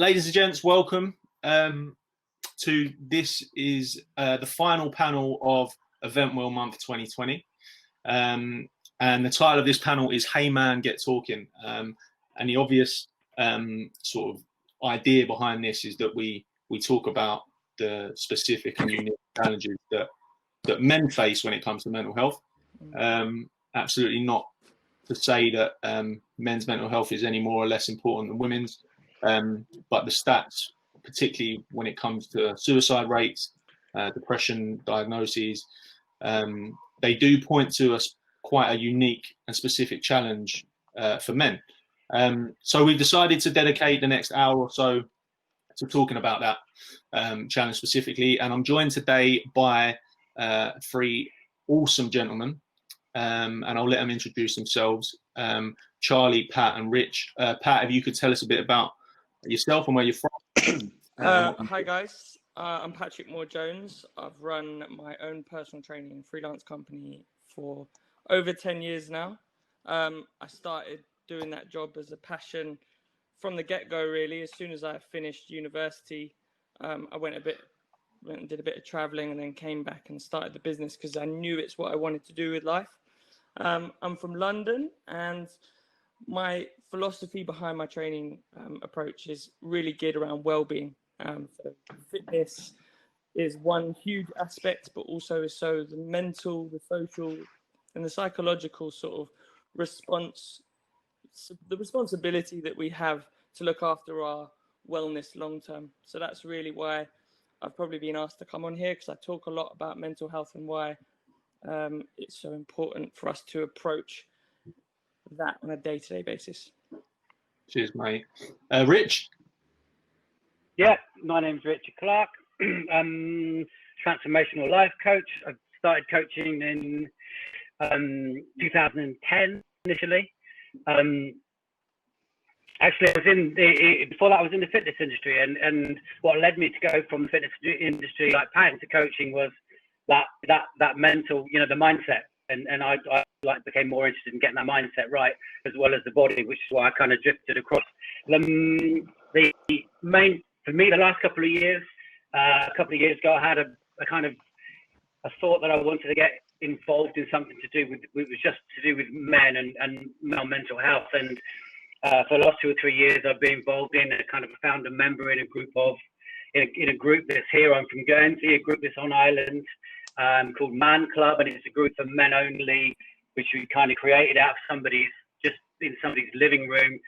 Ladies and gents, welcome to this is the final panel of Event Well Month 2020. And the title of this panel is Hey Man, Get Talking. And the obvious sort of idea behind this is that we talk about the specific and unique challenges that men face when it comes to mental health. Absolutely not to say that men's mental health is any more or less important than women's, but the stats, particularly when it comes to suicide rates, depression diagnoses, they do point to quite a unique and specific challenge for men. So we've decided to dedicate the next hour or so to talking about that challenge specifically. And I'm joined today by three awesome gentlemen, and I'll let them introduce themselves. Charlie, Pat, and Rich. Pat, if you could tell us a bit about yourself and where you're from. Hi guys, I'm Patrick Moore-Jones. I've run my own personal training and freelance company for over 10 years now. I started doing that job as a passion from the get-go, really. As soon as I finished university, I went and did a bit of traveling and then came back and started the business because I knew it's what I wanted to do with life. I'm from London, and my philosophy behind my training approach is really geared around well-being. So fitness is one huge aspect, but also is so the mental, the social, and the psychological sort of the responsibility that we have to look after our wellness long term. So that's really why I've probably been asked to come on here, because I talk a lot about mental health and why it's so important for us to approach that on a day-to-day basis. Cheers, mate. Rich? Yeah, my name's Richard Clarke. I'm transformational life coach. I started coaching in 2010 initially. Actually, I was before that I was in the fitness industry, and what led me to go from the fitness industry like Pat to coaching was that mental, the mindset, and I became more interested in getting that mindset right as well as the body, which is why I kind of drifted across. The main for me the last couple of years ago, I had a kind of a thought that I wanted to get involved in something to do with men and male mental health, and for the last 2 or 3 years I've been involved in a kind of a founder member in a group that's here. I'm from Guernsey, a group that's on Ireland called Man Club, and it's a group for men only, which we kind of created out of somebody's living room,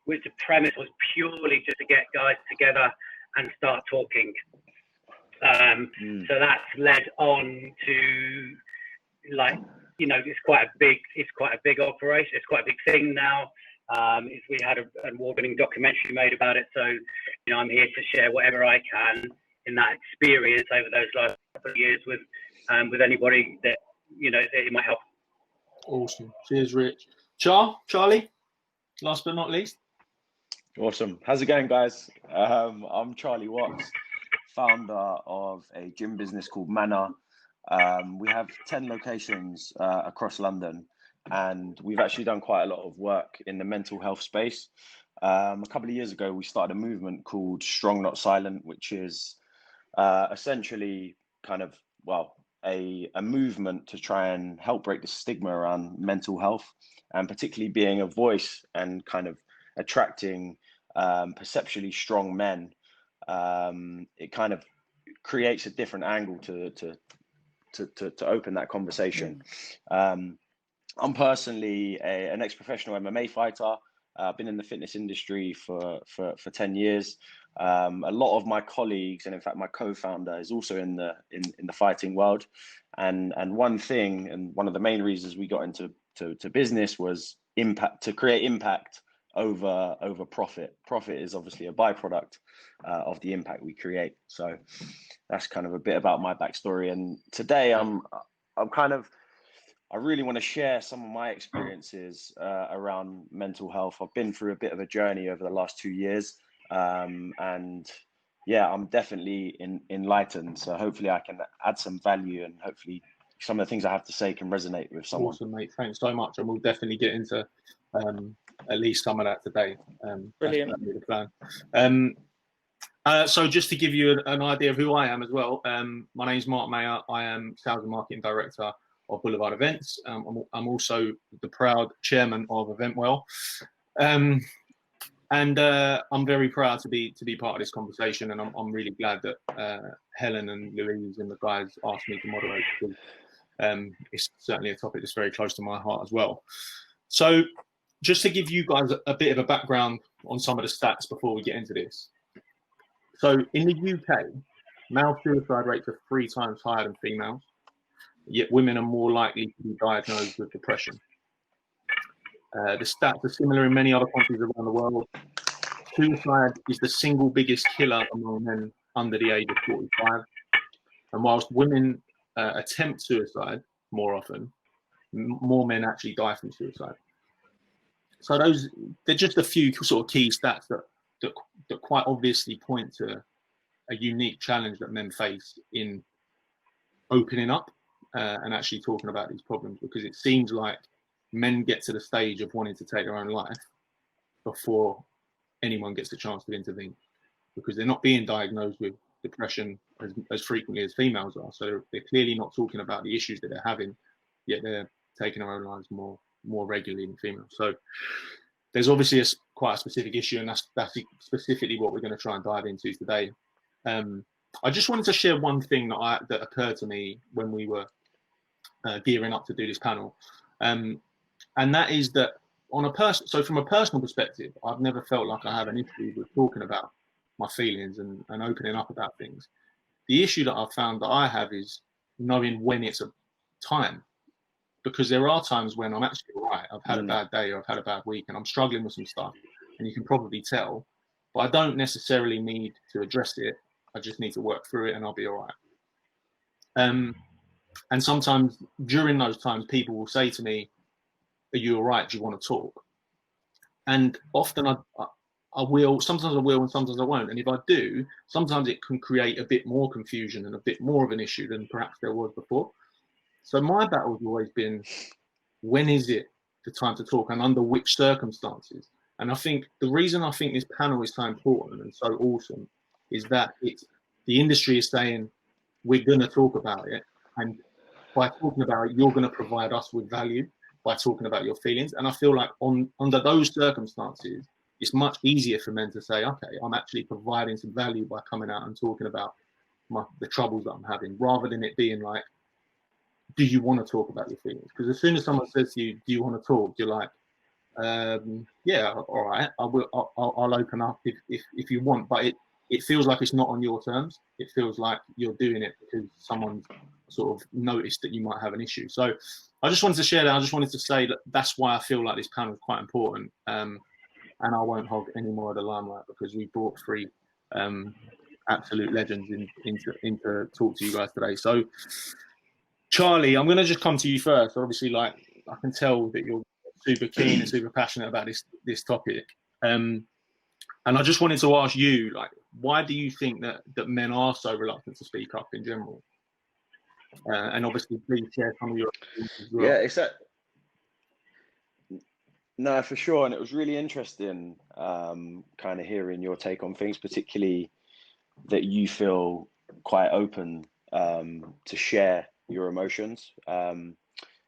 which the premise was purely just to get guys together and start talking. So that's led on to it's quite a big operation. It's quite a big thing now. We had an award-winning documentary made about it, so I'm here to share whatever I can in that experience over those last couple of years with anybody that it might help. Awesome. Cheers, Rich. Charlie, last but not least. Awesome. How's it going, guys? I'm Charlie Watts, founder of a gym business called Manor. We have 10 locations across London, and we've actually done quite a lot of work in the mental health space. A couple of years ago, we started a movement called Strong Not Silent, which is essentially kind of, a movement to try and help break the stigma around mental health, and particularly being a voice and kind of attracting perceptually strong men. It kind of creates a different angle to open that conversation. I'm personally an ex-professional MMA fighter. I've been in the fitness industry for 10 years. A lot of my colleagues, and in fact my co-founder, is also in the fighting world. And one thing, and one of the main reasons we got into business was to create impact over profit. Profit is obviously a byproduct of the impact we create. So that's kind of a bit about my backstory. And today I really want to share some of my experiences around mental health. I've been through a bit of a journey over the last 2 years, and yeah, I'm definitely enlightened. So hopefully I can add some value, and hopefully some of the things I have to say can resonate with someone. Awesome, mate. Thanks so much, and we'll definitely get into at least some of that today. Brilliant. That's the plan. So just to give you an idea of who I am as well, my name is Mark Maher. I am Sales and Marketing Director of Boulevard Events. I'm also the proud chairman of EventWell. And I'm very proud to be part of this conversation, and I'm really glad that Helen and Louise and the guys asked me to moderate, because it's certainly a topic that's very close to my heart as well. So just to give you guys a bit of a background on some of the stats before we get into this. So in the UK, male suicide rates are 3 times higher than females, yet women are more likely to be diagnosed with depression. The stats are similar in many other countries around the world. Suicide is the single biggest killer among men under the age of 45. And whilst women attempt suicide more often, more men actually die from suicide. So they're just a few sort of key stats that quite obviously point to a unique challenge that men face in opening up and actually talking about these problems, because it seems like men get to the stage of wanting to take their own life before anyone gets the chance to intervene, because they're not being diagnosed with depression as frequently as females are. So they're clearly not talking about the issues that they're having, yet they're taking their own lives more regularly than females. So there's obviously quite a specific issue, and that's specifically what we're going to try and dive into today. I just wanted to share one thing that occurred to me when we were gearing up to do this panel, and that is that from a personal perspective, I've never felt like I have an issue with talking about my feelings and opening up about things. The issue that I've found that I have is knowing when it's a time, because there are times when I'm actually all right. I've had a bad day, or I've had a bad week, and I'm struggling with some stuff, and you can probably tell, but I don't necessarily need to address it. I just need to work through it, and I'll be all right. And sometimes during those times, people will say to me, "Are you all right? Do you want to talk?" And often I will. Sometimes I will, and sometimes I won't. And if I do, sometimes it can create a bit more confusion and a bit more of an issue than perhaps there was before. So my battle's always been, when is it the time to talk, and under which circumstances? And I think the reason I think this panel is so important and so awesome is that the industry is saying, we're going to talk about it, and by talking about it, you're going to provide us with value by talking about your feelings. And I feel like under those circumstances, it's much easier for men to say, okay, I'm actually providing some value by coming out and talking about the troubles that I'm having, rather than it being like, do you want to talk about your feelings? Because as soon as someone says to you, do you want to talk? You're like, yeah, all right, I'll open up if you want. But it feels like it's not on your terms. It feels like you're doing it because someone's sort of noticed that you might have an issue. So I just wanted to share that. I just wanted to say that that's why I feel like this panel is quite important. And I won't hog any more of the limelight, because we brought 3 absolute legends into talk to you guys today. So Charlie, I'm going to just come to you first. Obviously, like, I can tell that you're super keen and super passionate about this topic. And I just wanted to ask you, like, why do you think that men are so reluctant to speak up in general? And obviously, please share some of your experiences as well. Yeah, it's that. No, for sure. And it was really interesting kind of hearing your take on things, particularly that you feel quite open to share your emotions,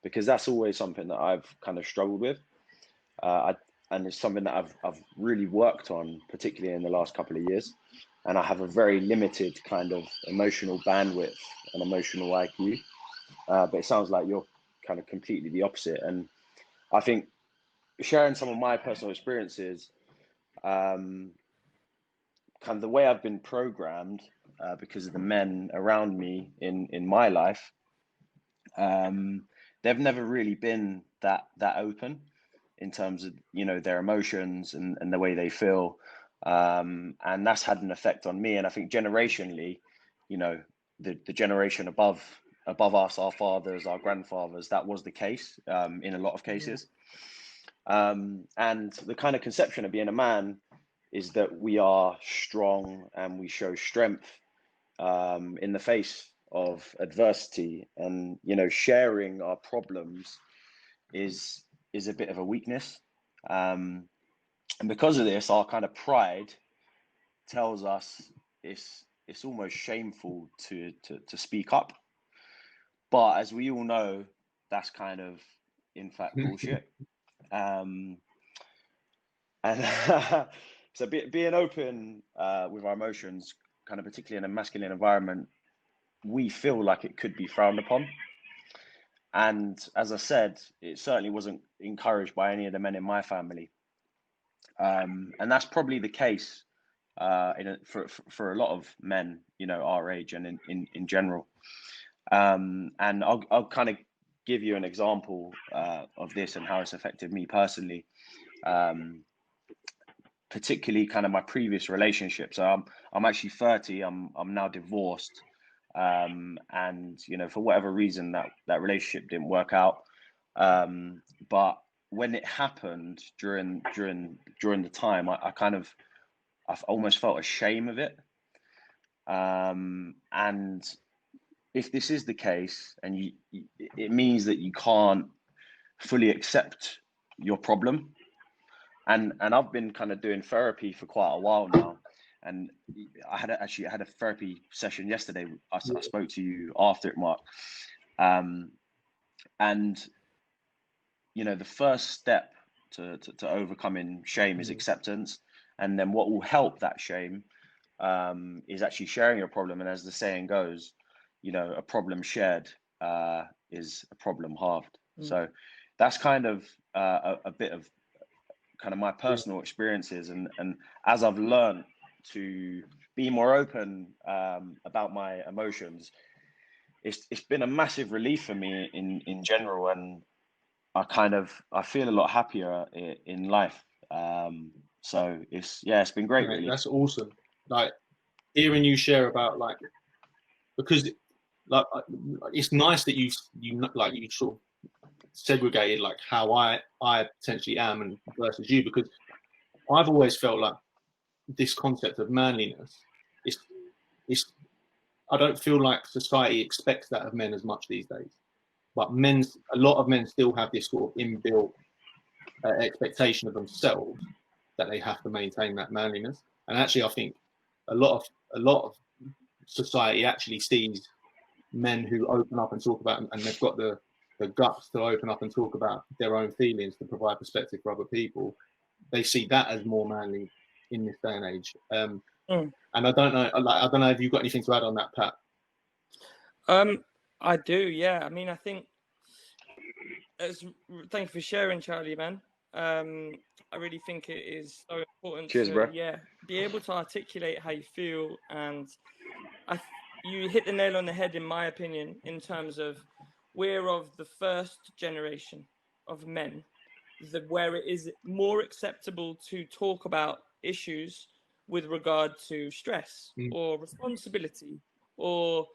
because that's always something that I've kind of struggled with. And it's something that I've really worked on, particularly in the last couple of years. And I have a very limited kind of emotional bandwidth and emotional IQ. But it sounds like you're kind of completely the opposite. And I think sharing some of my personal experiences, kind of the way I've been programmed because of the men around me in my life, they've never really been that open in terms of, you know, their emotions and the way they feel. And that's had an effect on me. And I think generationally, you know, the generation above us, our fathers, our grandfathers, that was the case in a lot of cases. And the kind of conception of being a man is that we are strong and we show strength in the face of adversity, and, you know, sharing our problems is a bit of a weakness. And because of this, our kind of pride tells us it's almost shameful to speak up. But as we all know, that's kind of in fact bullshit. And so being open with our emotions, kind of particularly in a masculine environment, we feel like it could be frowned upon. And as I said, it certainly wasn't encouraged by any of the men in my family. And that's probably the case for a lot of men, you know, our age and in general. And I'll kind of give you an example of this and how it's affected me personally. Particularly kind of my previous relationship. So I'm actually 30. I'm now divorced. And you know, for whatever reason, that relationship didn't work out. But when it happened during the time, I almost felt ashamed of it. And if this is the case, and it means that you can't fully accept your problem. And I've been kind of doing therapy for quite a while now. And I had a therapy session yesterday. I spoke to you after it, Mark. And you know, the first step to overcoming shame is acceptance, and then what will help that shame is actually sharing your problem. And as the saying goes, you know, a problem shared is a problem halved. So that's kind of a bit of kind of my personal experiences, and as I've learned to be more open about my emotions, it's been a massive relief for me in general, and I feel a lot happier in life. So it's been great. Mate, really. that's awesome. Like hearing you share about because like it's nice that you sort of segregated like how I potentially am and versus you, because I've always felt like this concept of manliness is I don't feel like society expects that of men as much these days. But a lot of men still have this sort of inbuilt expectation of themselves that they have to maintain that manliness. And actually, I think a lot of society actually sees men who open up and talk about, and they've got the guts to open up and talk about their own feelings to provide perspective for other people. They see that as more manly in this day and age. And I don't know if you've got anything to add on that, Pat. I do, yeah. I mean, I think thank you for sharing, Charlie, man. I really think it is so important Cheers, bro. be able to articulate how you feel. And you hit the nail on the head, in my opinion, in terms of we're of the first generation of men where it is more acceptable to talk about issues with regard to stress or responsibility or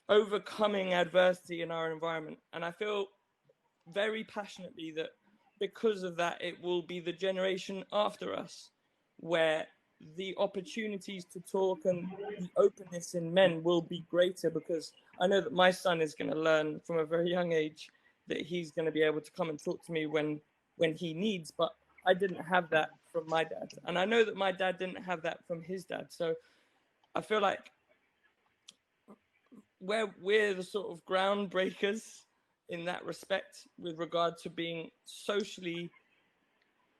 overcoming adversity in our environment. And I feel very passionately that because of that, it will be the generation after us where the opportunities to talk and the openness in men will be greater, because I know that my son is going to learn from a very young age that he's going to be able to come and talk to me when he needs. But I didn't have that from my dad, and I know that my dad didn't have that from his dad. So I feel like we're the sort of groundbreakers in that respect with regard to being socially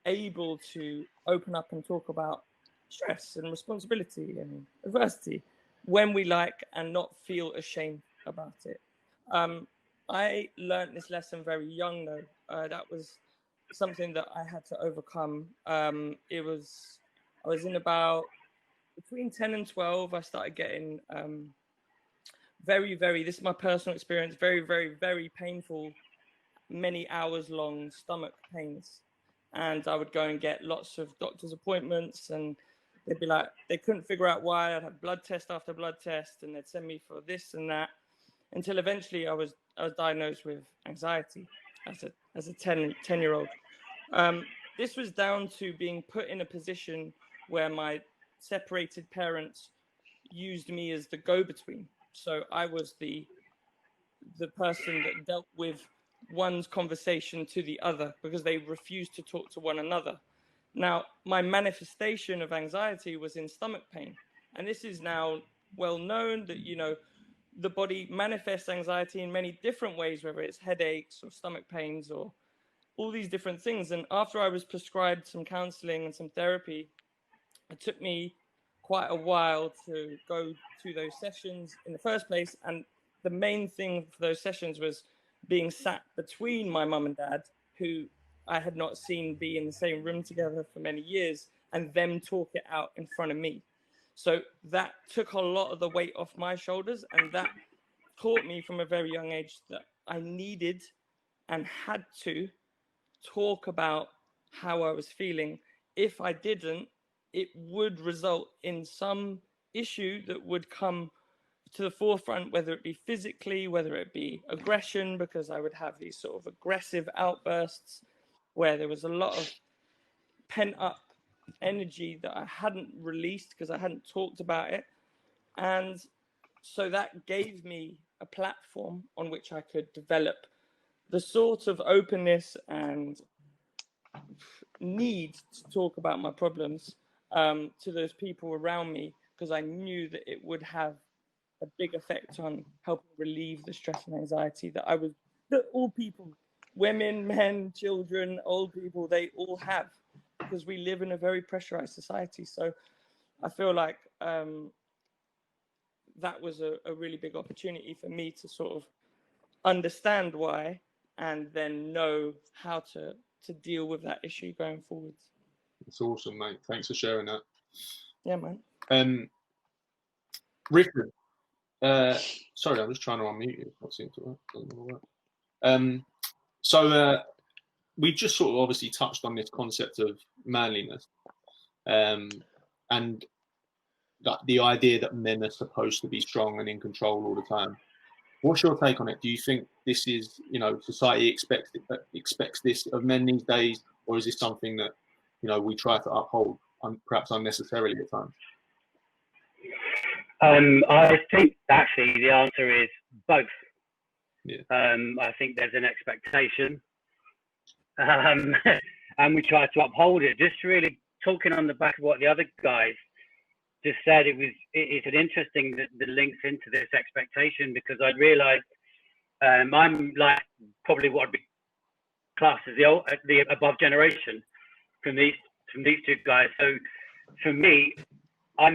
able to open up and talk about stress and responsibility and adversity when we like, and not feel ashamed about it. I learned this lesson very young, though. That was something that I had to overcome. I was in about between 10 and 12. I started getting this is my personal experience, very, very, very painful, many hours long stomach pains. And I would go and get lots of doctor's appointments, and they'd be like, they couldn't figure out why. I'd have blood test after blood test, and they'd send me for this and that, until eventually I was diagnosed with anxiety as a 10-year-old. This was down to being put in a position where my separated parents used me as the go-between. So I was the person that dealt with one's conversation to the other, because they refused to talk to one another. Now, my manifestation of anxiety was in stomach pain, And this is now well known that, you know, the body manifests anxiety in many different ways, whether it's headaches or stomach pains or all these different things. And after I was prescribed some counseling and some therapy, it took me quite a while to go to those sessions in the first place. And the main thing for those sessions was being sat between my mum and dad, who I had not seen be in the same room together for many years, and them talk it out in front of me. So that took a lot of the weight off my shoulders, and that taught me from a very young age that I needed and had to talk about how I was feeling. If I didn't, it would result in some issue that would come to the forefront, whether it be physically, whether it be aggression, because I would have these sort of aggressive outbursts where there was a lot of pent up energy that I hadn't released because I hadn't talked about it. And so that gave me a platform on which I could develop the sort of openness and need to talk about my problems to those people around me, because I knew that it would have a big effect on helping relieve the stress and anxiety that all people, women, men, children, old people, they all have, because we live in a very pressurized society. So I feel like that was a really big opportunity for me to sort of understand why and then know how to deal with that issue going forwards. It's awesome, mate. Thanks for sharing that. Yeah, man. Richard, sorry, I'm just trying to unmute you. That seems to work. So we just sort of obviously touched on this concept of manliness, and that the idea that men are supposed to be strong and in control all the time. What's your take on it? Do you think this is, you know, society expects this of men these days, or is this something that, you know, we try to uphold, perhaps unnecessarily at times? I think actually the answer is both. Yeah. I think there's an expectation, and we try to uphold it. Just really talking on the back of what the other guys just said, it's an interesting that links into this expectation, because I realised I'm like probably what would be classed as the above generation from these two guys. So for me, I've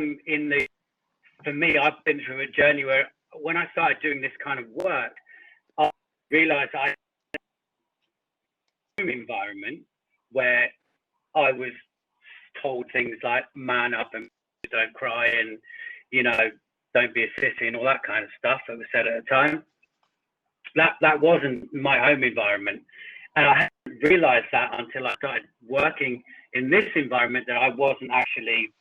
been through a journey where when I started doing this kind of work, I realised I had an environment where I was told things like man up and don't cry and, you know, don't be a sissy and all that kind of stuff that was said at the time. That wasn't my home environment, and I hadn't realised that until I started working in this environment, that I wasn't actually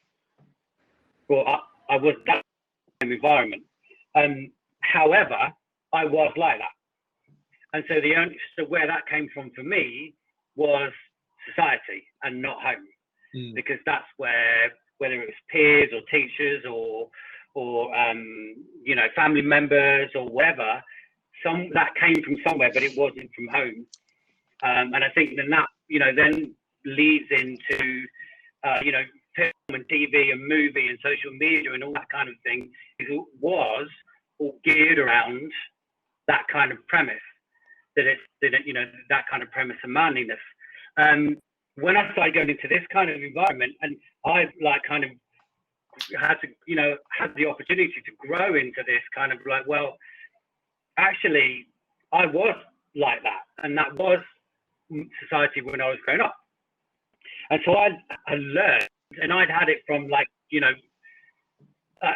brought up. I was that same environment. However, I was like that, and so where that came from for me was society and not home, because that's where, whether it was peers or teachers or you know, family members or whatever, that came from somewhere, but it wasn't from home. And I think then that, you know, then leads into you know, film and TV and movie and social media and all that kind of thing. It was all geared around that kind of premise, that you know, that kind of premise of manliness. When I started going into this kind of environment, and I like kind of had to, you know, had the opportunity to grow into this kind of like, well, actually, I was like that, and that was society when I was growing up. And so I learned, and I'd had it from like, you know,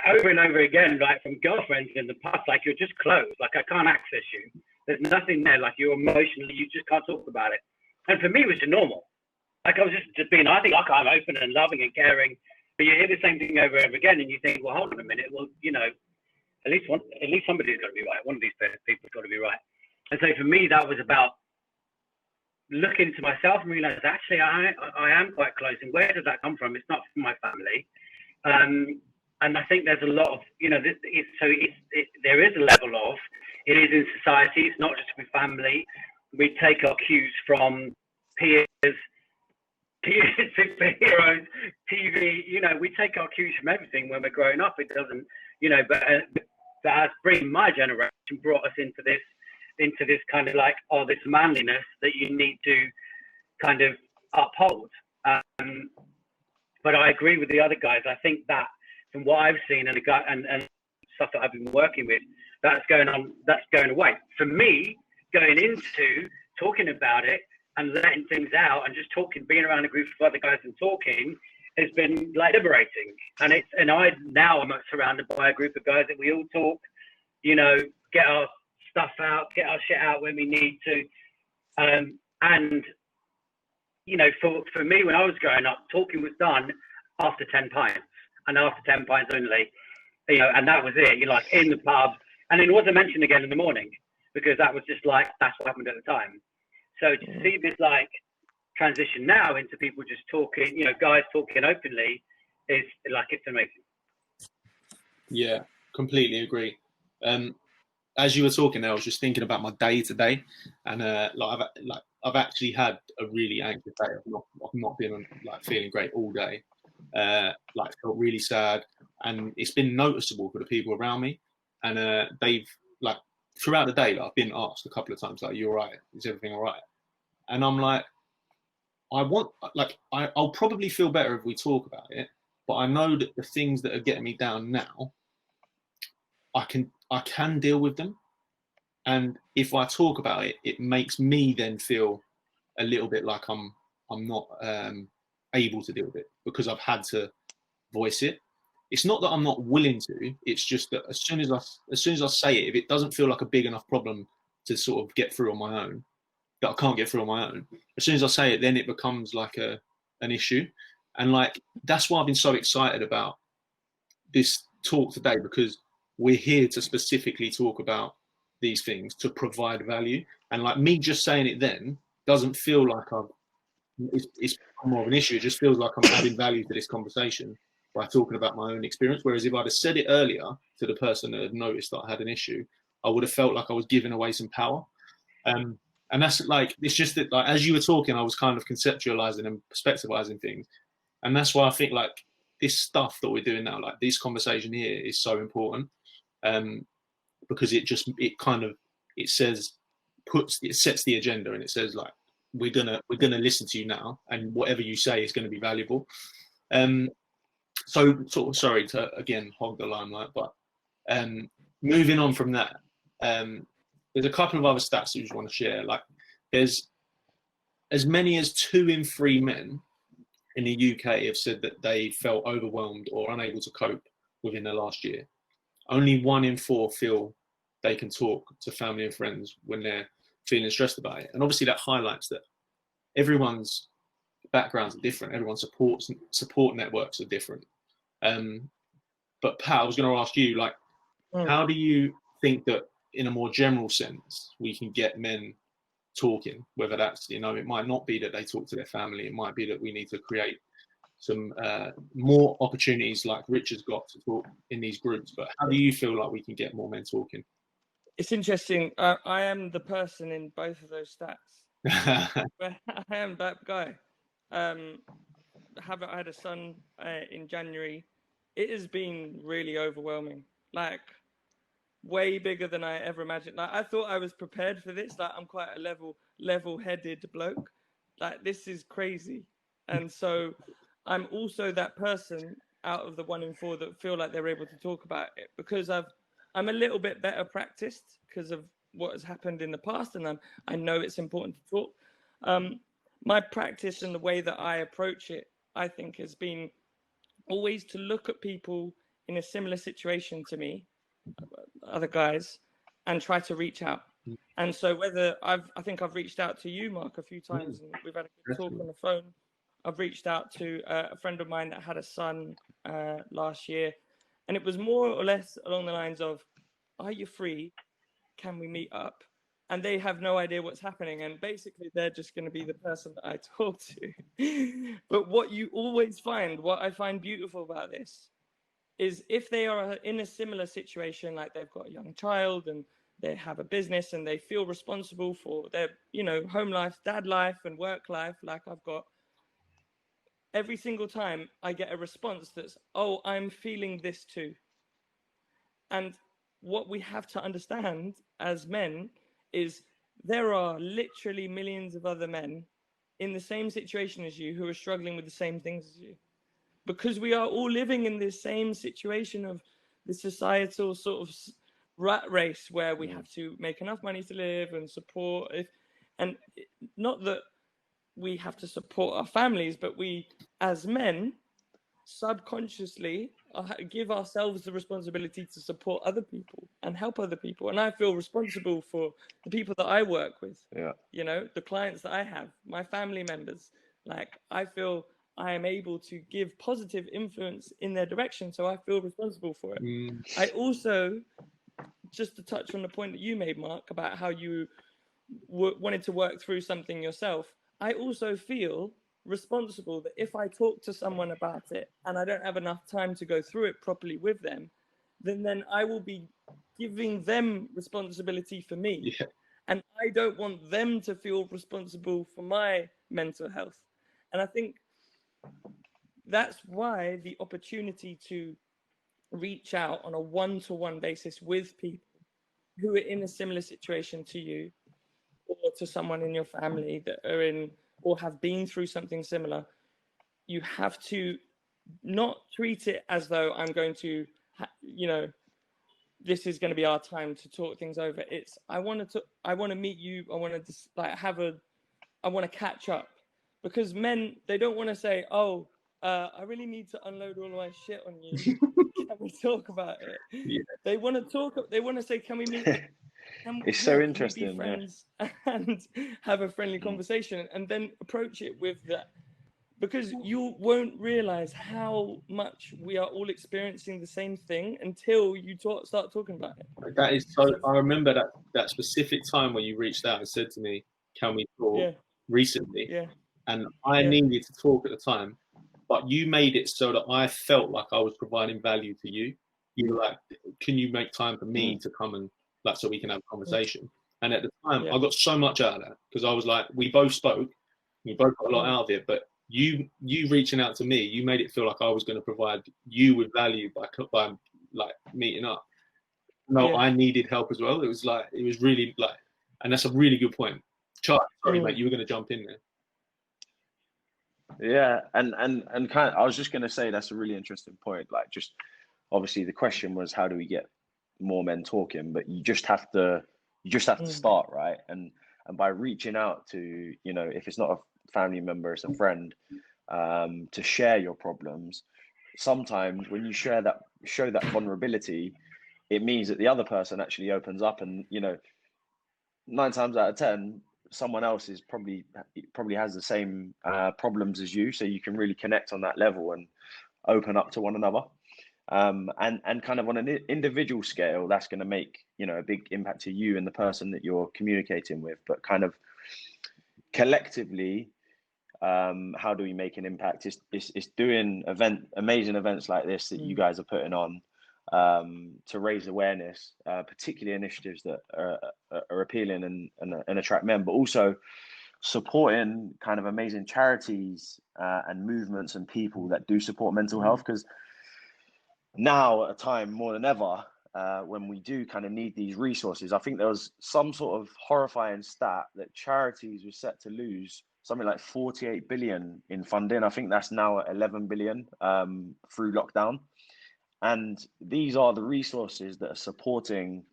over and over again, like from girlfriends in the past, like you're just closed, like I can't access you. There's nothing there, like you're emotionally, you just can't talk about it. And for me, it was just normal. Like I was just being, I think like I'm open and loving and caring, but you hear the same thing over and over again, and you think, well, hold on a minute, well, you know, at least somebody's got to be right. One of these people's got to be right. And so for me, that was about looking to myself and realize actually I am quite close. And where does that come from? It's not from my family. And I think there's a lot of, you know, there is a level of, it is in society. It's not just with family. We take our cues from peers, superheroes, TV. You know, we take our cues from everything when we're growing up. It doesn't, you know, but as bringing my generation brought us into this kind of like, oh, this manliness that you need to kind of uphold. But I agree with the other guys. I think that from what I've seen and stuff that I've been working with, that's going away. For me, going into talking about it and letting things out and just talking, being around a group of other guys and talking has been like liberating. And I'm surrounded by a group of guys that we all talk, you know, get our stuff out, get our shit out when we need to. And you know, for me, when I was growing up, talking was done after 10 pints, and after 10 pints only, you know, and that was it. You're like in the pub, and it wasn't mentioned again in the morning, because that was just like, that's what happened at the time. So to see this like transition now into people just talking, you know, guys talking openly, is like, it's amazing. Yeah, completely agree. As you were talking there, I was just thinking about my day today, and I've actually had a really anxious day. I've not been like feeling great all day. Like felt really sad, and it's been noticeable for the people around me. And they've like throughout the day, like, I've been asked a couple of times, like, "You all right? Is everything all right?" And I'm like, I'll probably feel better if we talk about it, but I know that the things that are getting me down now, I can deal with them. And if I talk about it, it makes me then feel a little bit like I'm not able to deal with it, because I've had to voice it. It's not that I'm not willing to. It's just that as soon as I say it, if it doesn't feel like a big enough problem to sort of get through on my own, that I can't get through on my own, as soon as I say it, then it becomes like an issue. And like that's why I've been so excited about this talk today, because we're here to specifically talk about these things, to provide value. And like me just saying it then doesn't feel like it's more of an issue. It just feels like I'm adding value to this conversation by talking about my own experience. Whereas if I'd have said it earlier to the person that had noticed that I had an issue, I would have felt like I was giving away some power. And that's like, it's just that like, as you were talking, I was kind of conceptualizing and perspectivizing things. And that's why I think like this stuff that we're doing now, like this conversation here, is so important. Because it sets the agenda, and it says like, we're gonna listen to you now, and whatever you say is going to be valuable. So sort of sorry to again hog the limelight, but moving on from that, there's a couple of other stats that you just want to share. Like there's as many as 2 in 3 men in the UK have said that they felt overwhelmed or unable to cope within the last year. Only 1 in 4 feel they can talk to family and friends when they're feeling stressed about it. And obviously that highlights that everyone's backgrounds are different. Everyone's support networks are different. But Pat, I was going to ask you, like, how do you think that in a more general sense, we can get men talking, whether that's, you know, it might not be that they talk to their family. It might be that we need to create some more opportunities like Richard's got to talk in these groups. But how do you feel like we can get more men talking? It's interesting. I am the person in both of those stats. I am that guy. I had a son in January. It has been really overwhelming. Like way bigger than I ever imagined. Like I thought I was prepared for this. Like I'm quite a level-headed bloke. Like this is crazy. And so I'm also that person out of the 1 in 4 that feel like they're able to talk about it, because I'm a little bit better practiced because of what has happened in the past, and I know it's important to talk. My practice and the way that I approach it, I think, has been always to look at people in a similar situation to me, other guys, and try to reach out. And so whether I think I've reached out to you, Mark, a few times, and we've had a good talk on the phone. I've reached out to a friend of mine that had a son last year, and it was more or less along the lines of, are you free? Can we meet up? And they have no idea what's happening. And basically, they're just going to be the person that I talk to. But what you always find, what I find beautiful about this, is if they are in a similar situation, like they've got a young child and they have a business and they feel responsible for their, home life, dad life and work life, like I've got, every single time I get a response that's, oh, I'm feeling this too. And what we have to understand as men is there are literally millions of other men in the same situation as you who are struggling with the same things as you. Because we are all living in this same situation of the societal sort of rat race where we have to make enough money to live and support. And not that we have to support our families, but we, as men, subconsciously give ourselves the responsibility to support other people and help other people. And I feel responsible for the people that I work with, you know, the clients that I have, my family members. Like, I feel I am able to give positive influence in their direction, so I feel responsible for it. I also, just to touch on the point that you made, Mark, about how you wanted to work through something yourself, I also feel responsible that if I talk to someone about it and I don't have enough time to go through it properly with them, then I will be giving them responsibility for me. Yeah. And I don't want them to feel responsible for my mental health. And I think that's why the opportunity to reach out on a one-to-one basis with people who are in a similar situation to you, or to someone in your family that are in or have been through something similar, you have to not treat it as though I'm going to, you know, this is going to be our time to talk things over. It's, I want to meet you. I want to I want to catch up, because men, they don't want to say, oh, I really need to unload all my shit on you. Can we talk about it? Yeah. They want to talk. They want to say, can we meet? It's so interesting. Can we be friends and have a friendly conversation, and then approach it with that, because you won't realize how much we are all experiencing the same thing until you start talking about it. That is so. I remember that specific time when you reached out and said to me, "Can we talk?" Recently, and I needed to talk at the time, but you made it so that I felt like I was providing value to you. You were like, "Can you make time for me to come and like so we can have a conversation?" And at the time, I got so much out of that, because I was like, we both spoke, we both got a lot out of it, but you reaching out to me, you made it feel like I was going to provide you with value by like meeting up. No, I needed help as well. It was really like, and that's a really good point. Charlie, sorry, mate, you were going to jump in there. Yeah, and kind of, I was just going to say that's a really interesting point. Like, just obviously the question was, how do we get more men talking? But you just have to start, right? And by reaching out to, you know, if it's not a family member, it's a friend, to share your problems. Sometimes when you show that vulnerability, it means that the other person actually opens up, and, you know, 9 times out of 10, someone else is probably has the same problems as you, so you can really connect on that level and open up to one another. And kind of on an individual scale, that's going to make, you know, a big impact to you and the person that you're communicating with. But kind of collectively, how do we make an impact? It's doing amazing events like this that you guys are putting on, to raise awareness, particularly initiatives that are appealing and attract men, but also supporting kind of amazing charities and movements and people that do support mental health. Because now, at a time more than ever, when we do kind of need these resources, I think there was some sort of horrifying stat that charities were set to lose something like 48 billion in funding. I think that's now at 11 billion through lockdown. And these are the resources that are supporting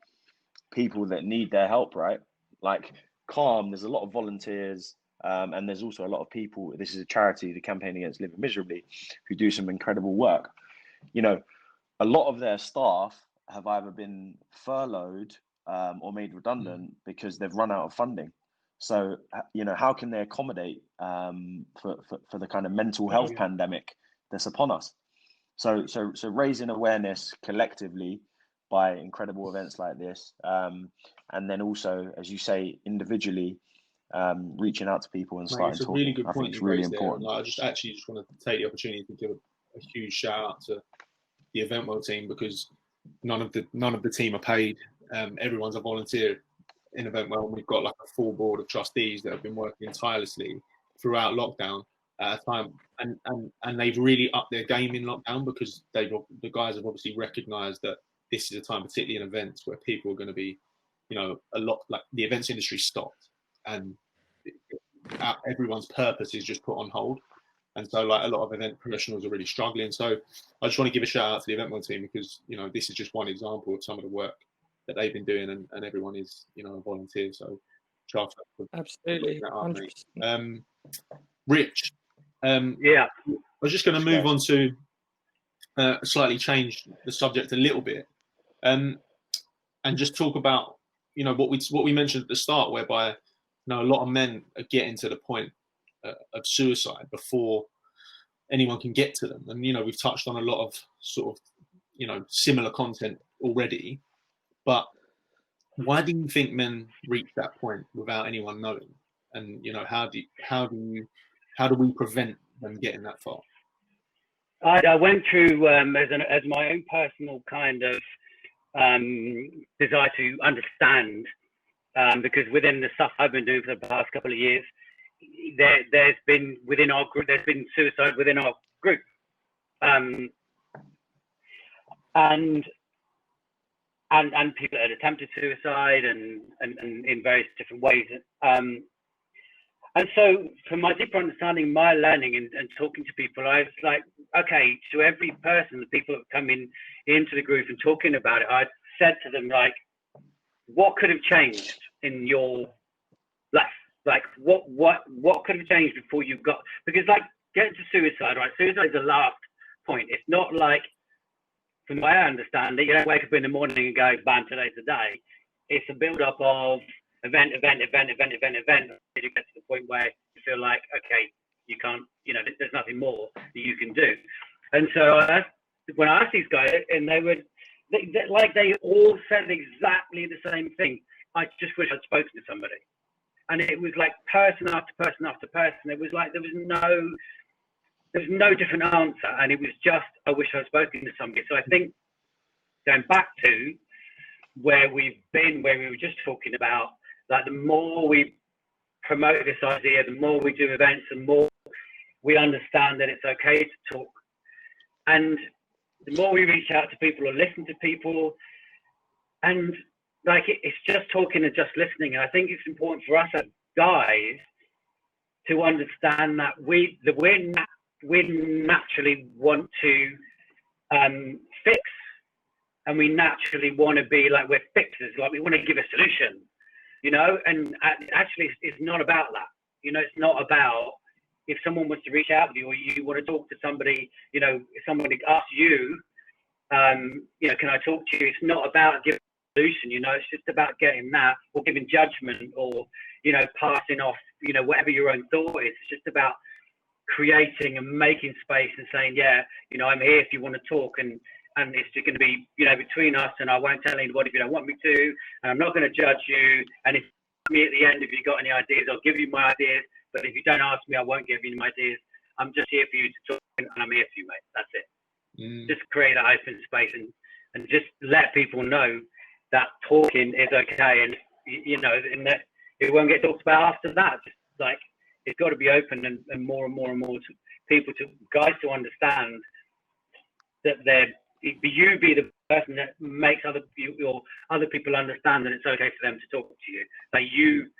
people that need their help, right? Like Calm, there's a lot of volunteers, and there's also a lot of people. This is a charity, the Campaign Against Living Miserably, who do some incredible work. You know, a lot of their staff have either been furloughed or made redundant because they've run out of funding. So, you know, how can they accommodate for the kind of mental health pandemic that's upon us? So raising awareness collectively by incredible events like this, and then also, as you say, individually, reaching out to people and starting talking. Really good I point think it's really important. Like, I just want to take the opportunity to give a huge shout out to the EventWell team, because none of the team are paid. Everyone's a volunteer in EventWell. We've got like a full board of trustees that have been working tirelessly throughout lockdown, at a time, and they've really upped their game in lockdown, because the guys have obviously recognised that this is a time, particularly in events, where people are going to be, you know, a lot, like the events industry stopped, and everyone's purpose is just put on hold. And so, like, a lot of event professionals are really struggling. So I just want to give a shout out to the EventWell team, because, you know, this is just one example of some of the work that they've been doing, and everyone is, you know, a volunteer. So absolutely, 100%. Rich, Yeah. I was just going to move on to slightly change the subject a little bit, and just talk about, you know, what we mentioned at the start, whereby, you know, a lot of men are getting to the point of suicide before anyone can get to them. And, you know, we've touched on a lot of sort of, you know, similar content already, but why do you think men reach that point without anyone knowing? And, you know, how do we prevent them getting that far? I went through as my own personal kind of desire to understand, because within the stuff I've been doing for the past couple of years, there's been within our group, there's been suicide within our group, and people had attempted suicide and in various different ways. And so, from my deeper understanding, my learning and talking to people, I was like, okay, to every person, the people that come into the group and talking about it, I said to them, like, what could have changed in your life? Like, what could have changed before you got? Because, like, getting to suicide, right? Suicide is the last point. It's not like, from my understanding, you don't wake up in the morning and go, bam, today's the day. It's a build-up of event. You get to the point where you feel like, okay, you can't, you know, there's nothing more that you can do. And so when I asked these guys, and they all said exactly the same thing. I just wish I'd spoken to somebody. And it was like person after person after person. It was like there was no different answer, and it was just, I wish I'd spoken to somebody. So I think, going back to where we've been, where we were just talking about, like, the more we promote this idea, the more we do events, the more we understand that it's okay to talk, and the more we reach out to people or listen to people, and like, it's just talking and just listening. And I think it's important for us as guys to understand that we naturally want to fix, and we naturally want to be like, we're fixers, like we want to give a solution, you know. And actually, it's not about that, you know. It's not about, if someone wants to reach out to you, or you want to talk to somebody, you know, if somebody asks you, you know, can I talk to you? It's not about giving a solution, you know. It's just about getting that, or giving judgment, or, you know, passing off, you know, whatever your own thought is. It's just about creating and making space and saying, yeah, you know, I'm here if you want to talk, and it's just going to be, you know, between us, and I won't tell anybody if you don't want me to, and I'm not going to judge you. And if me at the end, if you've got any ideas, I'll give you my ideas, but if you don't ask me, I won't give you my ideas. I'm just here for you to talk, and I'm here for you, mate. That's it. Just create that open space, and just let people know that talking is okay, and, you know, and that it won't get talked about after that. Just like, it's got to be open, and more to people, to guys, to understand that you be the person that makes other people understand that it's okay for them to talk to you. That you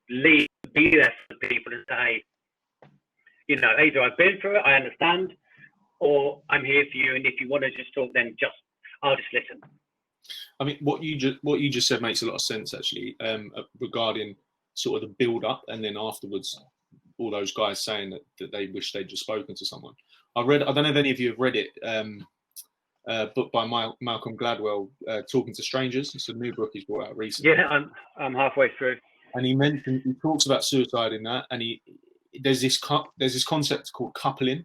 be there for people and say, you know, either I've been through it, I understand, or I'm here for you, and if you want to just talk, then I'll just listen. I mean, what you just said makes a lot of sense, actually, regarding sort of the build up, and then afterwards, all those guys saying that they wish they'd just spoken to someone. I don't know if any of you have read it, book by Malcolm Gladwell, Talking to Strangers. It's a new book he's brought out recently. Yeah, I'm halfway through. And he talks about suicide in that, and there's this concept called coupling,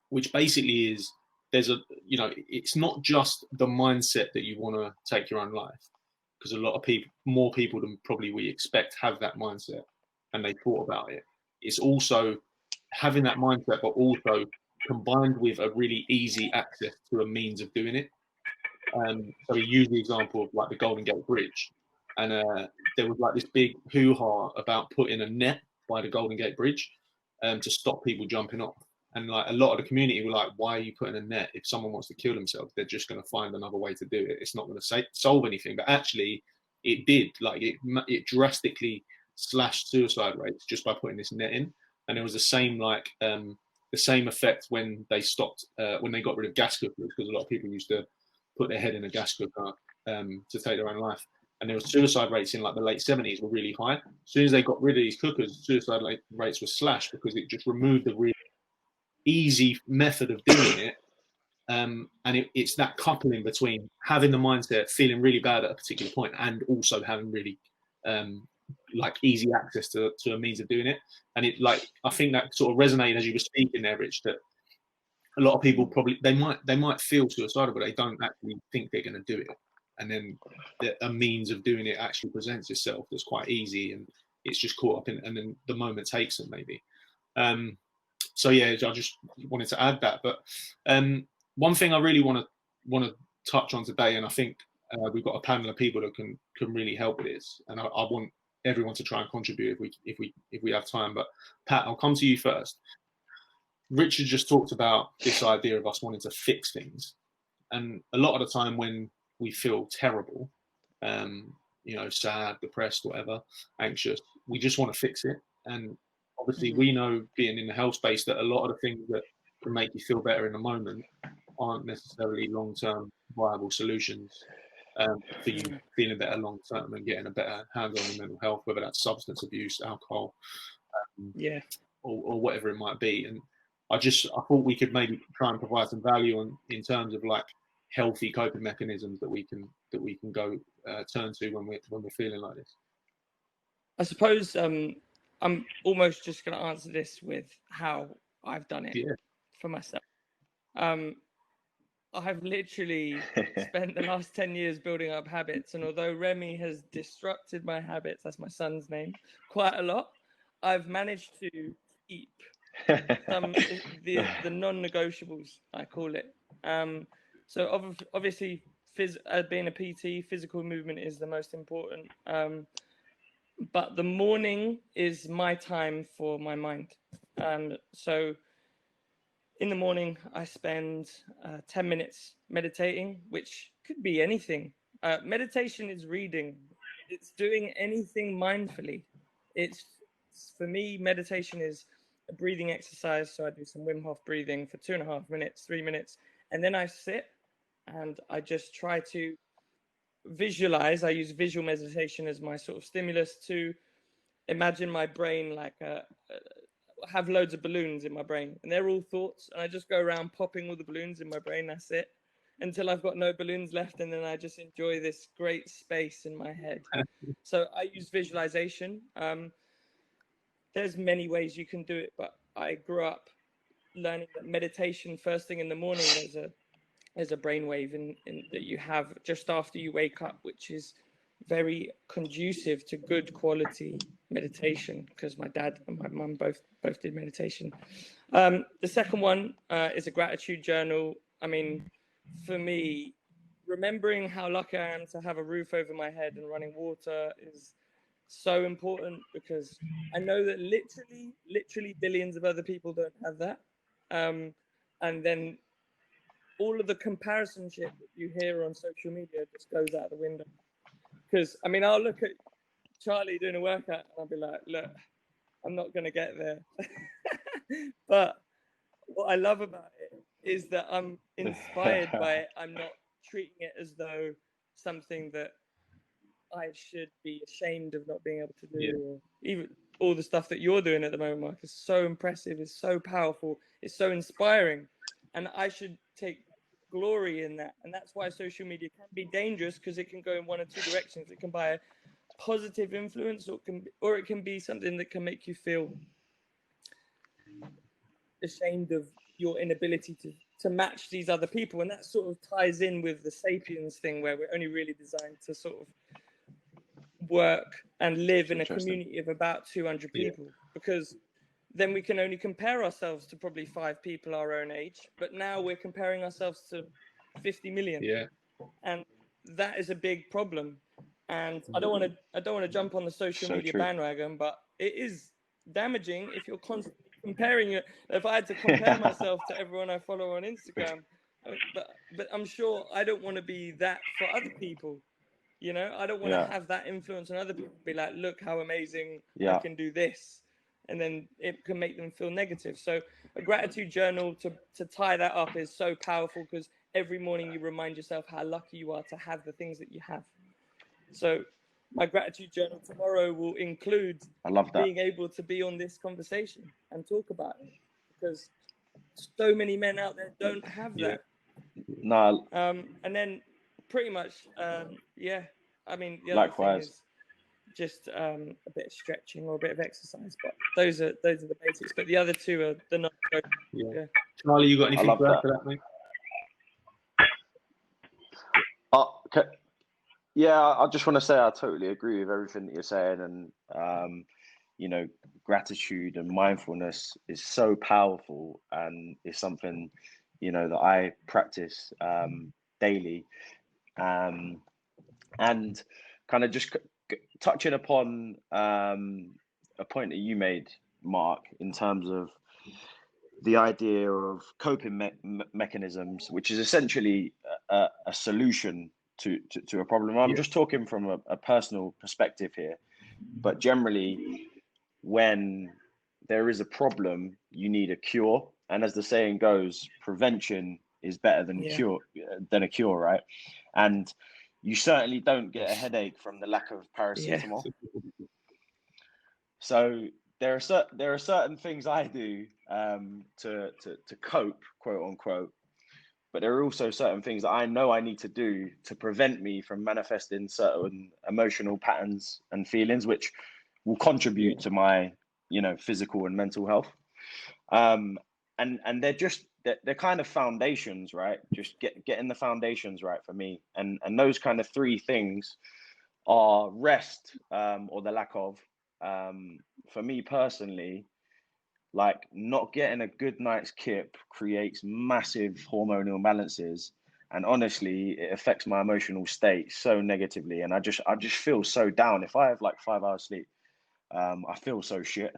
which basically is, it's not just the mindset that you want to take your own life, because a lot of more people than probably we expect have that mindset, and they thought about it. It's also having that mindset, but also combined with a really easy access to a means of doing it. So we use the example of like the Golden Gate Bridge, and there was like this big hoo-ha about putting a net by the Golden Gate Bridge, to stop people jumping off. And like a lot of the community were like, why are you putting a net? If someone wants to kill themselves, they're just going to find another way to do it. It's not going to solve anything. But actually, it did. Like it drastically slashed suicide rates just by putting this net in. And it was the same effect when they stopped, when they got rid of gas cookers, because a lot of people used to put their head in a gas cooker to take their own life. And there was suicide rates in like the late 70s were really high. As soon as they got rid of these cookers, suicide rates were slashed because it just removed the really easy method of doing it. And it's that coupling between having the mindset, feeling really bad at a particular point, and also having really like easy access to a means of doing it. And it, like, I think that sort of resonated as you were speaking there, Rich, that a lot of people probably they might feel suicidal, but they don't actually think they're going to do it. And then a means of doing it actually presents itself that's quite easy, and it's just caught up in, and then the moment takes them maybe. So yeah, I just wanted to add that. But one thing I really want to touch on today, and I think we've got a panel of people that can really help with this, and I want everyone to try and contribute if we have time. But Pat, I'll come to you first. Richard just talked about this idea of us wanting to fix things, and a lot of the time when we feel terrible, sad, depressed, whatever, anxious, we just want to fix it. And obviously we know, being in the health space, that a lot of the things that can make you feel better in the moment aren't necessarily long-term viable solutions for you feeling better long-term and getting a better handle on your mental health, whether that's substance abuse, alcohol, or whatever it might be. And I thought we could maybe try and provide some value in terms of like healthy coping mechanisms that we can go turn to when we're feeling like this. I suppose I'm almost just going to answer this with how I've done it for myself. I've literally spent the last 10 years building up habits, and although Remy has disrupted my habits, that's my son's name, quite a lot, I've managed to keep some the non-negotiables, I call it. So obviously, being a PT, physical movement is the most important. But the morning is my time for my mind. So in the morning, I spend 10 minutes meditating, which could be anything. Meditation is reading. It's doing anything mindfully. For me, meditation is a breathing exercise. So I do some Wim Hof breathing for 2.5 minutes, 3 minutes, and then I sit and I just try to visualize. I use visual meditation as my sort of stimulus to imagine my brain like have loads of balloons in my brain, and they're all thoughts, and I just go around popping all the balloons in my brain. That's it, until I've got no balloons left, and then I just enjoy this great space in my head. So I use visualization. There's many ways you can do it, but I grew up learning that meditation first thing in the morning, there's a brainwave in that you have just after you wake up, which is very conducive to good quality meditation, because my dad and my mum both did meditation. The second one is a gratitude journal. I mean, for me, remembering how lucky I am to have a roof over my head and running water is so important, because I know that literally billions of other people don't have that. And then all of the comparison shit that you hear on social media just goes out the window. Because, I mean, I'll look at Charlie doing a workout and I'll be like, look, I'm not going to get there. But what I love about it is that I'm inspired by it. I'm not treating it as though something that I should be ashamed of not being able to do. Or even all the stuff that you're doing at the moment, Mark, is so impressive, it's so powerful, it's so inspiring. And I should take glory in that. And that's why social media can be dangerous, because it can go in one or two directions. It can be a positive influence, or it can be something that can make you feel ashamed of your inability to match these other people. And that sort of ties in with the Sapiens thing, where we're only really designed to sort of work and live in a community of about 200 people, because then we can only compare ourselves to probably 5 people our own age. But now we're comparing ourselves to 50 million. Yeah. And that is a big problem. And I don't want to jump on the social media bandwagon, but it is damaging if you're constantly comparing it, if I had to compare myself to everyone I follow on Instagram, but I'm sure I don't want to be that for other people. You know, I don't want to have that influence on other people. Be like, look how amazing I can do this, and then it can make them feel negative. So a gratitude journal to tie that up is so powerful, because every morning you remind yourself how lucky you are to have the things that you have. So my gratitude journal tomorrow will include being able to be on this conversation and talk about it, because so many men out there don't have that. No. And then pretty much, I mean, the Likewise. other thing is just a bit of stretching or a bit of exercise, but those are the basics. But the other two are the not. Yeah. Charlie, you got anything to add to that, mate? Okay. Yeah, I just want to say I totally agree with everything that you're saying, and you know, gratitude and mindfulness is so powerful, and it's something, you know, that I practice daily, and kind of just touching upon a point that you made, Mark, in terms of the idea of coping mechanisms, which is essentially a solution to a problem. I'm just talking from a personal perspective here, but generally, when there is a problem, you need a cure, and as the saying goes, prevention is better than a cure, right? And you certainly don't get a headache from the lack of paracetamol. So there are certain things I do to cope, quote unquote, but there are also certain things that I know I need to do to prevent me from manifesting certain emotional patterns and feelings, which will contribute to my, you know, physical and mental health. And they're kind of foundations, right? Just getting the foundations right for me. And those kind of three things are rest, or the lack of. For me personally, like not getting a good night's kip creates massive hormonal imbalances, and honestly, it affects my emotional state so negatively. And I just feel so down. If I have like 5 hours sleep, I feel so shit.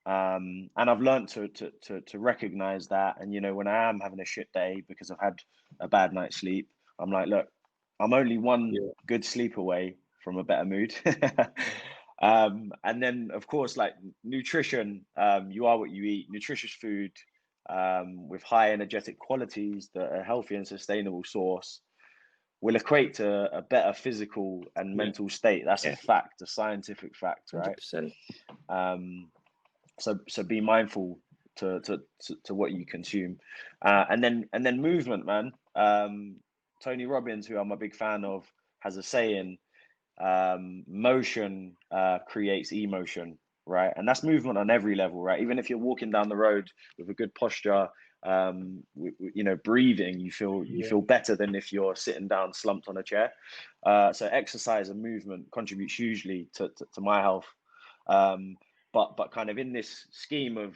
And I've learned to recognize that. And you know, when I am having a shit day because I've had a bad night's sleep, I'm like, look, I'm only one good sleep away from a better mood. And then of course, like nutrition, you are what you eat. Nutritious food with high energetic qualities that are healthy and sustainable source will equate to a better physical and mental state. That's a fact, a scientific fact, right? 100%. So be mindful to what you consume, and then movement, man. Tony Robbins, who I'm a big fan of, has a saying: motion creates emotion, right? And that's movement on every level, right? Even if you're walking down the road with a good posture, you know, breathing, you feel better than if you're sitting down slumped on a chair. So exercise and movement contributes hugely to my health. But kind of in this scheme of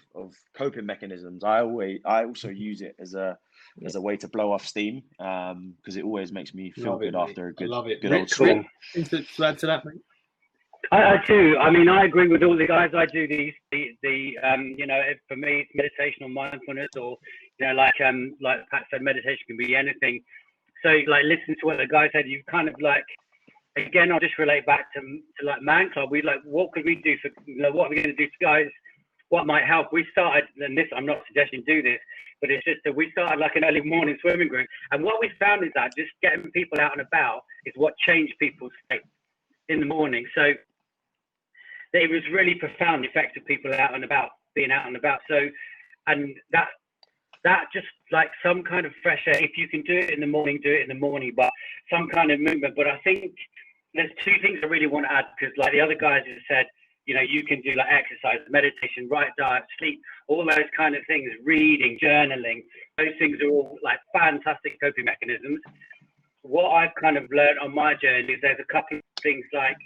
coping mechanisms, I also use it as a way to blow off steam, because it always makes me feel good after a good old sleep. To add to that, mate? I do. I mean, I agree with all the guys. I do the you know, for me, it's meditation or mindfulness, or you know, like Pat said, meditation can be anything. So like, listen to what the guy said. You kind of like. Again, I'll just relate back to like Man Club. We like, what could we do for, you know, what are we going to do for guys? What might help? We started, and this, I'm not suggesting do this, but it's just that we started like an early morning swimming group. And what we found is that just getting people out and about is what changed people's state in the morning. So it was really profound effect of people out and about, being out and about. So, and that just like some kind of fresh air, if you can do it in the morning, do it in the morning, but some kind of movement. But I think there's two things I really want to add, because like the other guys have said, you know, you can do like exercise, meditation, right diet, sleep, all those kind of things, reading, journaling, those things are all like fantastic coping mechanisms. What I've kind of learned on my journey is there's a couple of things like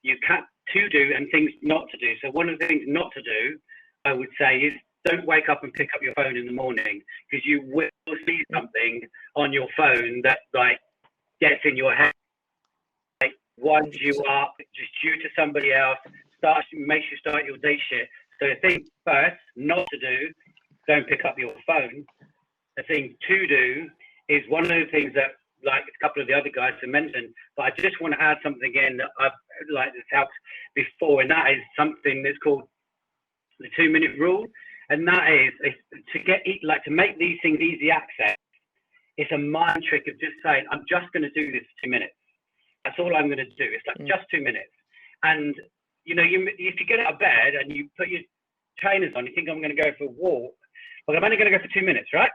you can to do and things not to do. So one of the things not to do, I would say, is don't wake up and pick up your phone in the morning, because you will see something on your phone that like gets in your head. Like, winds you up, just due to somebody else, makes you start your day shit. So the thing first not to do, don't pick up your phone. The thing to do is one of the things that, like a couple of the other guys have mentioned, but I just want to add something in that I've like this helped before, and that is something that's called the 2-minute rule. And that is to make these things easy access. It's a mind trick of just saying, I'm just going to do this for 2 minutes. That's all I'm going to do. It's like just 2 minutes. And you know, if you get out of bed and you put your trainers on, you think I'm going to go for a walk. Well, I'm only going to go for 2 minutes, right?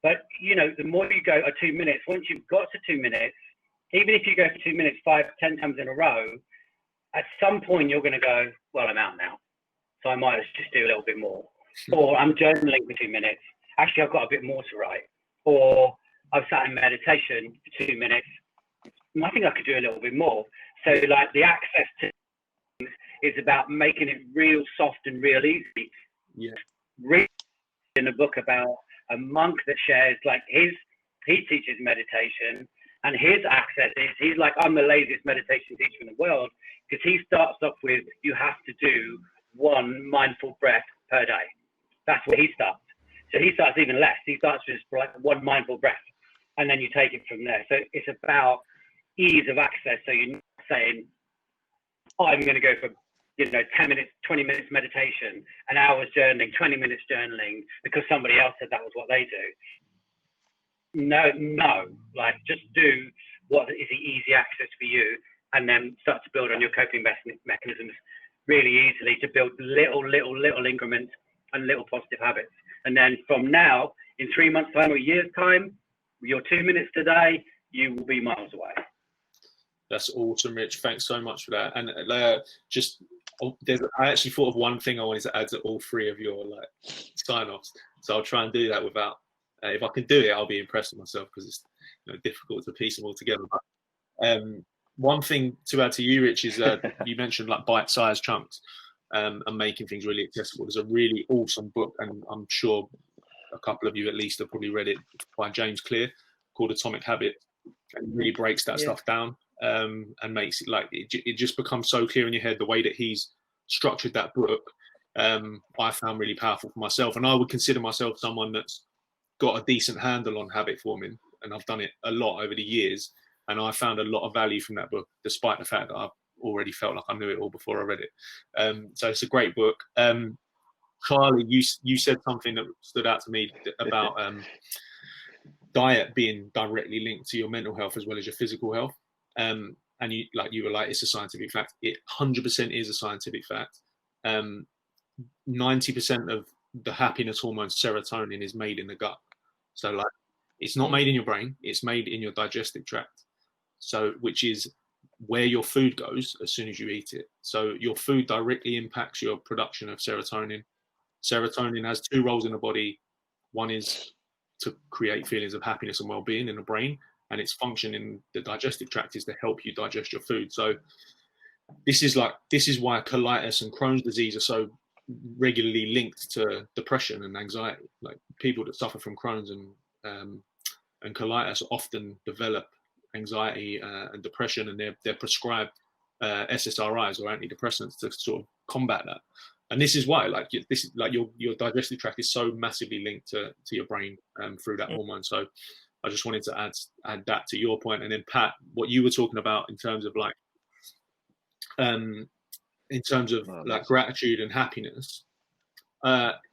But you know, the more you go 2 minutes, once you've got to 2 minutes, even if you go for 2 minutes 5, 10 times in a row, at some point you're going to go, well, I'm out now, so I might just do a little bit more. Or I'm journaling for 2 minutes. Actually, I've got a bit more to write. Or I've sat in meditation for 2 minutes. I think I could do a little bit more. So like the access to is about making it real soft and real easy. Yeah. Reading in a book about a monk that shares like he teaches meditation, and his access is, he's like, I'm the laziest meditation teacher in the world, because he starts off with, you have to do 1 mindful breath per day. That's where he starts. So he starts even less. He starts with like 1 mindful breath, and then you take it from there. So it's about ease of access. So you're not saying, oh, I'm going to go for 10 minutes, 20 minutes meditation, an hour's journaling, 20 minutes journaling, because somebody else said that was what they do. No, like just do what is the easy access for you, and then start to build on your coping mechanisms really easily to build little increments and little positive habits. And then from now, in 3 months' time or a year's time, your 2 minutes today, you will be miles away. That's awesome, Rich. Thanks so much for that. And I actually thought of one thing I wanted to add to all 3 of your sign-offs. So I'll try and do that without. If I can do it, I'll be impressed with myself, because it's difficult to piece them all together. But one thing to add to you, Rich, is you mentioned like bite-sized chunks and making things really accessible. There's a really awesome book, and I'm sure a couple of you at least have probably read it, by James Clear, called Atomic Habits, and it really breaks that stuff down. And makes it like it just becomes so clear in your head the way that he's structured that book. I found really powerful for myself, and I would consider myself someone that's got a decent handle on habit forming, and I've done it a lot over the years, and I found a lot of value from that book, despite the fact that I've already felt like I knew it all before I read it. So it's a great book. Charlie, you said something that stood out to me about diet being directly linked to your mental health as well as your physical health. And you were like, it's a scientific fact. It 100% is a scientific fact. 90% of the happiness hormone serotonin is made in the gut. So like, it's not made in your brain, it's made in your digestive tract. So, which is where your food goes as soon as you eat it. So your food directly impacts your production of serotonin. Serotonin has 2 roles in the body. One is to create feelings of happiness and well-being in the brain, and its function in the digestive tract is to help you digest your food. So this is why colitis and Crohn's disease are so regularly linked to depression and anxiety. Like people that suffer from Crohn's and colitis often develop anxiety and depression, and they're prescribed SSRIs or antidepressants to sort of combat that. And this is why, your digestive tract is so massively linked to your brain through that hormone. So I just wanted to add that to your point. And then Pat, what you were talking about in terms of gratitude and happiness.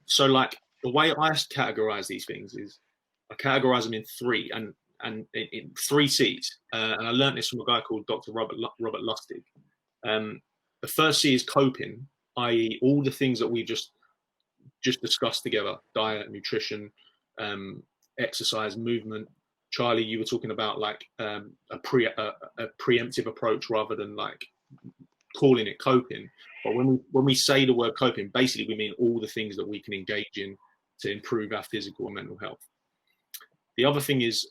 So like the way I categorize these things is I categorize them in 3 and in 3 C's. And I learned this from a guy called Dr. Robert Lustig. The first C is coping, i.e. all the things that we just discussed together: diet, nutrition, exercise, movement. Charlie, you were talking about like a preemptive approach rather than like calling it coping. But when we say the word coping, basically we mean all the things that we can engage in to improve our physical and mental health. The other thing is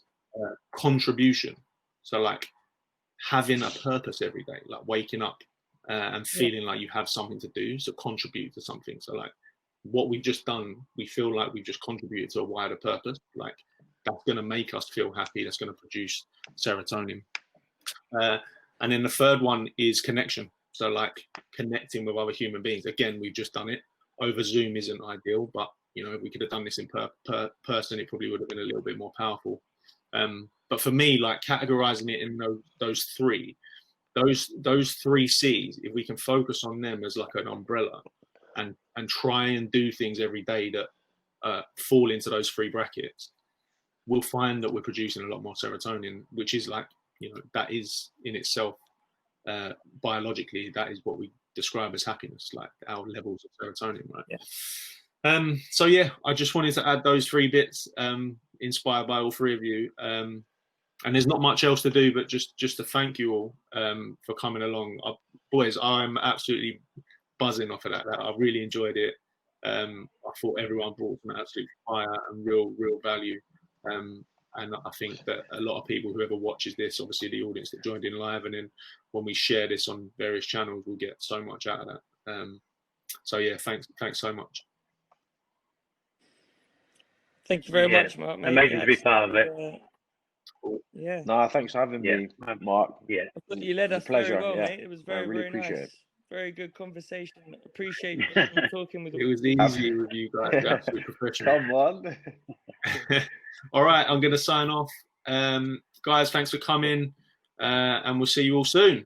contribution. So like having a purpose every day, like waking up and feeling like you have something to do, so contribute to something. So like what we've just done, we feel like we've just contributed to a wider purpose. Like that's going to make us feel happy. That's going to produce serotonin. And then the third one is connection. So like connecting with other human beings. Again, we've just done it. over Zoom isn't ideal, but you know, if we could have done this in person, it probably would have been a little bit more powerful. But for me, like categorizing it in those three C's, if we can focus on them as like an umbrella and try and do things every day that fall into those three brackets, we'll find that we're producing a lot more serotonin, which is like, you know, that is in itself, biologically, that is what we describe as happiness, like our levels of serotonin, right? Yeah. So yeah, I just wanted to add those three bits, inspired by all three of you. And there's not much else to do, but just to thank you all for coming along. Boys, I'm absolutely buzzing off of that. I really enjoyed it. I thought everyone brought some absolute fire and real value. And I think that a lot of people, whoever watches this, obviously the audience that joined in live, and then when we share this on various channels, we'll get so much out of that. So yeah, thanks so much. Thank you very much, Mark. Mate. Amazing to be part of it. Yeah. No, thanks for having me, Mark. Yeah. I thought you led us pleasure. very well, Yeah. mate. It was very, really very appreciate nice. it. Very good conversation. Appreciate you talking with It was easy with you guys, absolute professional. Come on. All right, I'm going to sign off. Guys, thanks for coming, and we'll see you all soon.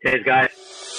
Cheers, guys.